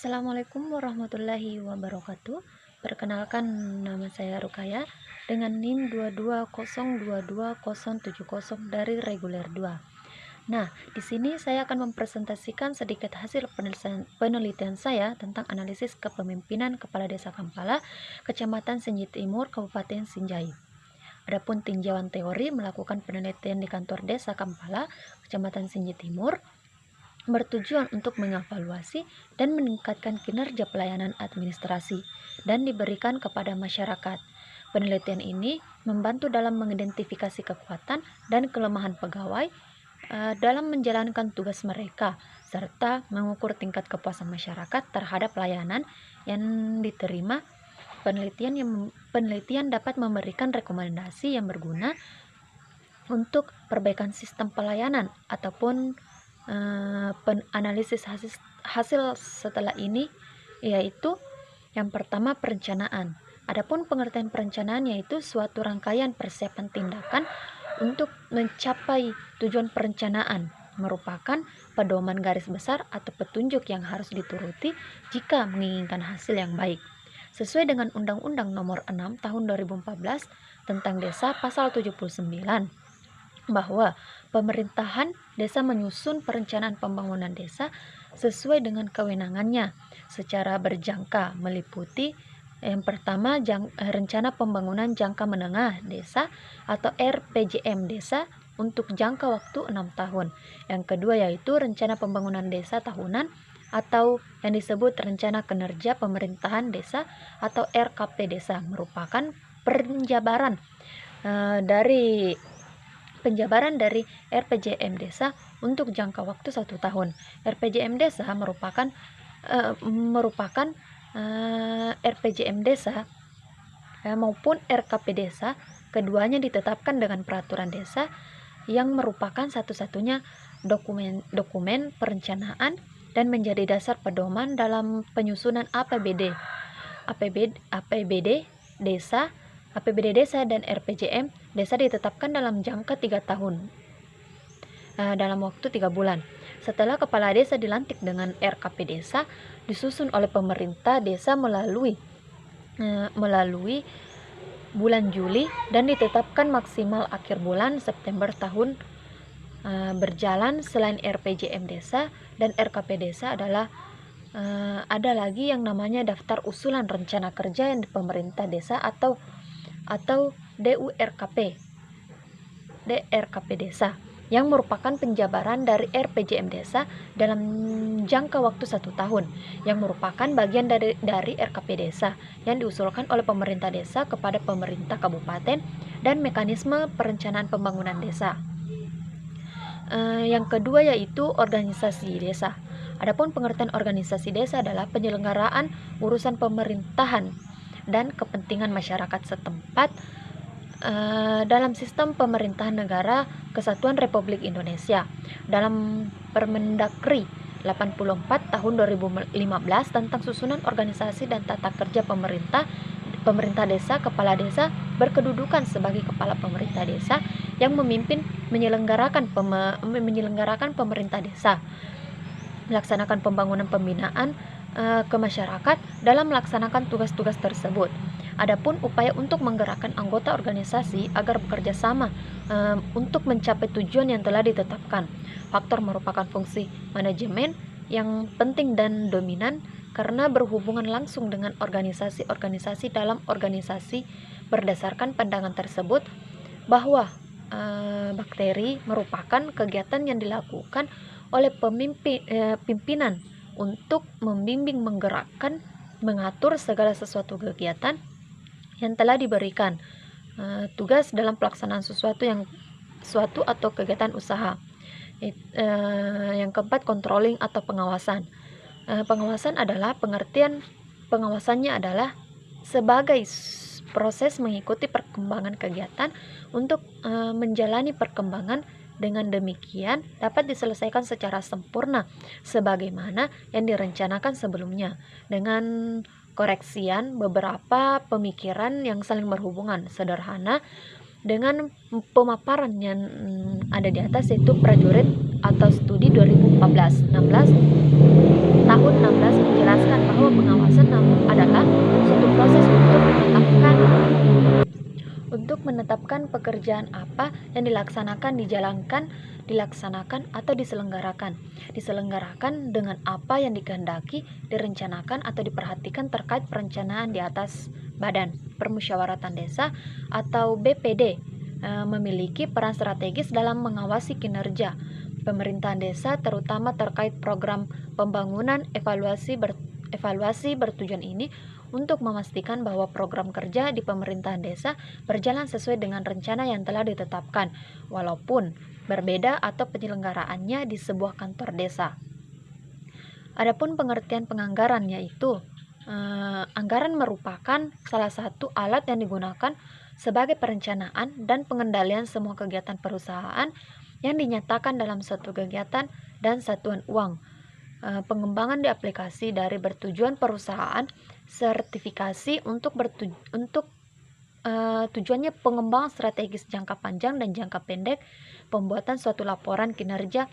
Assalamualaikum warahmatullahi wabarakatuh. Perkenalkan, nama saya Rukaya dengan NIM 2202270 dari reguler 2. Nah, di sini saya akan mempresentasikan sedikit hasil penelitian saya tentang analisis kepemimpinan Kepala Desa Kampala, Kecamatan Senji Timur, Kabupaten Sinjai. Adapun tinjauan teori melakukan penelitian di kantor Desa Kampala, Kecamatan Senji Timur, bertujuan untuk mengevaluasi dan meningkatkan kinerja pelayanan administrasi dan diberikan kepada masyarakat. Penelitian ini membantu dalam mengidentifikasi kekuatan dan kelemahan pegawai dalam menjalankan tugas mereka, serta mengukur tingkat kepuasan masyarakat terhadap pelayanan yang diterima. Penelitian dapat memberikan rekomendasi yang berguna untuk perbaikan sistem pelayanan ataupun analisis hasil setelah ini, yaitu yang pertama, perencanaan. Adapun pengertian perencanaan yaitu suatu rangkaian persiapan tindakan untuk mencapai tujuan perencanaan, merupakan pedoman garis besar atau petunjuk yang harus dituruti jika menginginkan hasil yang baik. Sesuai dengan Undang-Undang Nomor 6 Tahun 2014 tentang Desa Pasal 79, bahwa pemerintahan desa menyusun perencanaan pembangunan desa sesuai dengan kewenangannya secara berjangka, meliputi yang pertama, rencana pembangunan jangka menengah desa atau RPJM desa untuk jangka waktu 6 tahun. Yang kedua yaitu rencana pembangunan desa tahunan atau yang disebut rencana kinerja pemerintahan desa atau RKP desa, merupakan penjabaran dari RPJM desa untuk jangka waktu 1 tahun. RPJM desa merupakan RPJM desa maupun RKP desa, keduanya ditetapkan dengan peraturan desa yang merupakan satu-satunya dokumen perencanaan dan menjadi dasar pedoman dalam penyusunan APBD desa dan RPJM desa ditetapkan dalam jangka 3 tahun dalam waktu 3 bulan. Setelah kepala desa dilantik dengan RKP desa, disusun oleh pemerintah desa melalui bulan Juli dan ditetapkan maksimal akhir bulan September tahun berjalan. Selain RPJM desa dan RKP desa ada lagi yang namanya daftar usulan rencana kerja yang di pemerintah desa atau DRKP desa, yang merupakan penjabaran dari RPJM desa dalam jangka waktu 1 tahun, yang merupakan bagian dari RKP desa yang diusulkan oleh pemerintah desa kepada pemerintah kabupaten dan mekanisme perencanaan pembangunan desa. Yang kedua yaitu organisasi desa. Adapun pengertian organisasi desa adalah penyelenggaraan urusan pemerintahan dan kepentingan masyarakat setempat dalam sistem pemerintahan negara Kesatuan Republik Indonesia. Dalam Permendagri 84 tahun 2015 tentang susunan organisasi dan tata kerja pemerintah desa, kepala desa berkedudukan sebagai kepala pemerintah desa yang memimpin menyelenggarakan pemerintah desa, melaksanakan pembangunan pembinaan ke masyarakat dalam melaksanakan tugas-tugas tersebut. Adapun upaya untuk menggerakkan anggota organisasi agar bekerja sama untuk mencapai tujuan yang telah ditetapkan. Faktor merupakan fungsi manajemen yang penting dan dominan karena berhubungan langsung dengan organisasi-organisasi dalam organisasi. Berdasarkan pandangan tersebut bahwa bakteri merupakan kegiatan yang dilakukan oleh pimpinan untuk membimbing, menggerakkan, mengatur segala sesuatu kegiatan yang telah diberikan tugas dalam pelaksanaan suatu atau kegiatan usaha. Yang keempat, controlling atau pengawasan. Pengawasan adalah pengawasannya adalah sebagai proses mengikuti perkembangan kegiatan untuk menjalani perkembangan. Dengan demikian dapat diselesaikan secara sempurna sebagaimana yang direncanakan sebelumnya, dengan koreksian beberapa pemikiran yang saling berhubungan. Sederhana dengan pemaparan yang ada di atas, yaitu prajurit atau studi 2014-16 tahun 16 menjelaskan untuk menetapkan pekerjaan apa yang dilaksanakan atau diselenggarakan. Diselenggarakan dengan apa yang dikehendaki, direncanakan atau diperhatikan terkait perencanaan di atas badan. Permusyawaratan Desa atau BPD memiliki peran strategis dalam mengawasi kinerja pemerintahan desa, terutama terkait program pembangunan. Evaluasi bertujuan ini untuk memastikan bahwa program kerja di pemerintahan desa berjalan sesuai dengan rencana yang telah ditetapkan, walaupun berbeda atau penyelenggaraannya di sebuah kantor desa. Adapun pengertian penganggaran, yaitu anggaran merupakan salah satu alat yang digunakan sebagai perencanaan dan pengendalian semua kegiatan perusahaan yang dinyatakan dalam suatu kegiatan dan satuan uang. Pengembangan di aplikasi dari bertujuan perusahaan, sertifikasi untuk tujuannya pengembangan strategis jangka panjang dan jangka pendek, pembuatan suatu laporan kinerja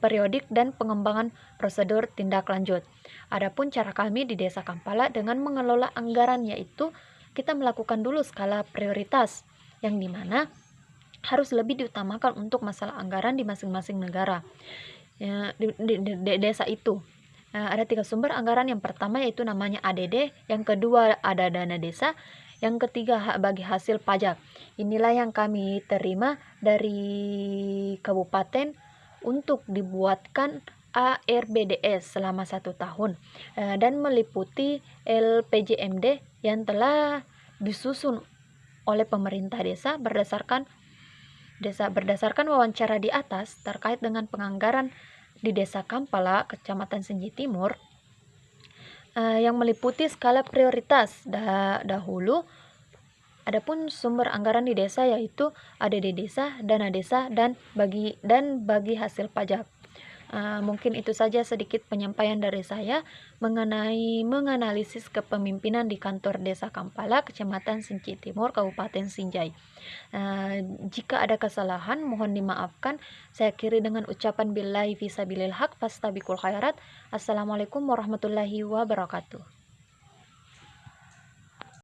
periodik, dan pengembangan prosedur tindak lanjut. Adapun cara kami di Desa Kampala dengan mengelola anggaran, yaitu kita melakukan dulu skala prioritas, yang dimana harus lebih diutamakan untuk masalah anggaran di masing-masing negara. Di desa itu ada 3 sumber anggaran. Yang pertama yaitu namanya ADD, yang kedua ada dana desa, yang ketiga hak bagi hasil pajak. Inilah yang kami terima dari kabupaten untuk dibuatkan ARBDS selama 1 tahun dan meliputi LPJMD yang telah disusun oleh pemerintah desa berdasarkan wawancara di atas terkait dengan penganggaran di Desa Kampala, Kecamatan Senji Timur, yang meliputi skala prioritas dahulu. Adapun sumber anggaran di desa yaitu ADD desa, dana desa, dan bagi hasil pajak. Mungkin itu saja sedikit penyampaian dari saya mengenai menganalisis kepemimpinan di kantor Desa Kampala, Kecamatan Senji Timur, Kabupaten Sinjai. Jika ada kesalahan mohon dimaafkan. Saya akhiri dengan ucapan billahi fisabilil haq fastabiqul khairat. Assalamualaikum warahmatullahi wabarakatuh.